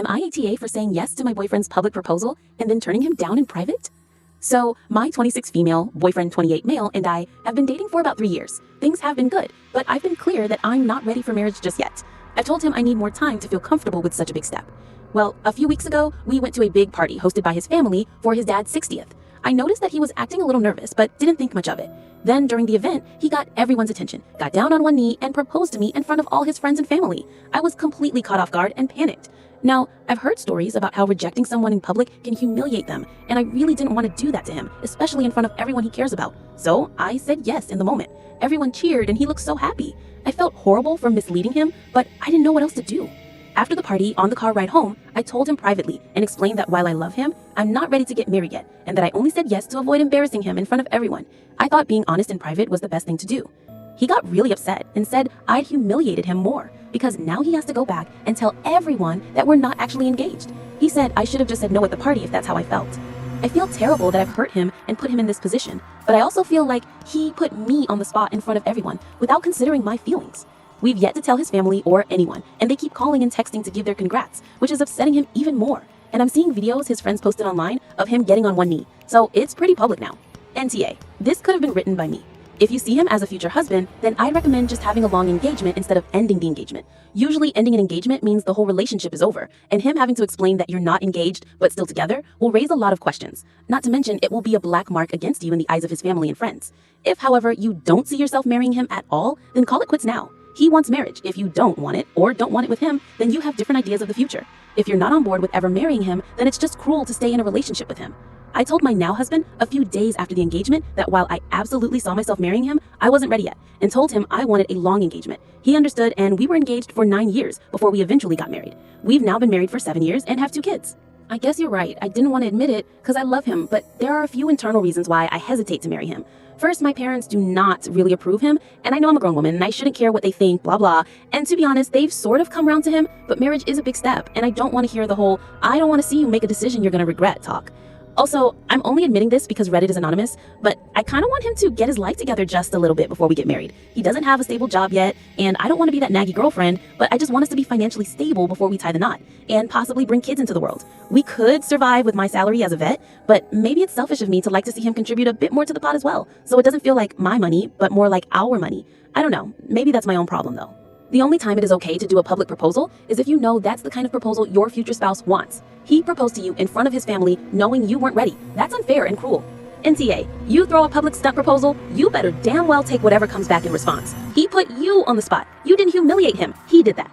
Am I a TA for saying yes to my boyfriend's public proposal and then turning him down in private? So, my 26 female, boyfriend 28 male, and I have been dating for about 3 years. Things have been good, but I've been clear that I'm not ready for marriage just yet. I told him I need more time to feel comfortable with such a big step. Well, a few weeks ago, we went to a big party hosted by his family for his dad's 60th. I noticed that he was acting a little nervous, but didn't think much of it. Then, during the event, he got everyone's attention, got down on one knee, and proposed to me in front of all his friends and family. I was completely caught off guard and panicked. Now, I've heard stories about how rejecting someone in public can humiliate them, and I really didn't want to do that to him, especially in front of everyone he cares about. So, I said yes in the moment. Everyone cheered, and he looked so happy. I felt horrible for misleading him, but I didn't know what else to do. After the party, on the car ride home, I told him privately and explained that while I love him, I'm not ready to get married yet, and that I only said yes to avoid embarrassing him in front of everyone. I thought being honest in private was the best thing to do. He got really upset and said I'd humiliated him more, because now he has to go back and tell everyone that we're not actually engaged. He said I should have just said no at the party if that's how I felt. I feel terrible that I've hurt him and put him in this position, but I also feel like he put me on the spot in front of everyone without considering my feelings. We've yet to tell his family or anyone, and they keep calling and texting to give their congrats, which is upsetting him even more. And I'm seeing videos his friends posted online of him getting on one knee, so it's pretty public now. NTA, this could have been written by me. If you see him as a future husband, then I'd recommend just having a long engagement instead of ending the engagement. Usually ending an engagement means the whole relationship is over, and him having to explain that you're not engaged but still together will raise a lot of questions. Not to mention, it will be a black mark against you in the eyes of his family and friends. If, however, you don't see yourself marrying him at all, then call it quits now. He wants marriage. If you don't want it or don't want it with him, then you have different ideas of the future. If you're not on board with ever marrying him, then it's just cruel to stay in a relationship with him. I told my now husband a few days after the engagement that while I absolutely saw myself marrying him, I wasn't ready yet, and told him I wanted a long engagement. He understood, and we were engaged for 9 years before we eventually got married. We've now been married for 7 years and have 2 kids. I guess you're right. I didn't want to admit it because I love him, but there are a few internal reasons why I hesitate to marry him. First, my parents do not really approve him, and I know I'm a grown woman and I shouldn't care what they think, blah blah. And to be honest, they've sort of come around to him, but marriage is a big step, and I don't want to hear the whole, I don't want to see you make a decision you're going to regret talk. Also, I'm only admitting this because Reddit is anonymous, but I kind of want him to get his life together just a little bit before we get married. He doesn't have a stable job yet, and I don't want to be that naggy girlfriend, but I just want us to be financially stable before we tie the knot, and possibly bring kids into the world. We could survive with my salary as a vet, but maybe it's selfish of me to like to see him contribute a bit more to the pot as well, so it doesn't feel like my money, but more like our money. I don't know, maybe that's my own problem though. The only time it is okay to do a public proposal is if you know that's the kind of proposal your future spouse wants. He proposed to you in front of his family knowing you weren't ready. That's unfair and cruel. NTA, you throw a public stunt proposal, you better damn well take whatever comes back in response. He put you on the spot. You didn't humiliate him. He did that.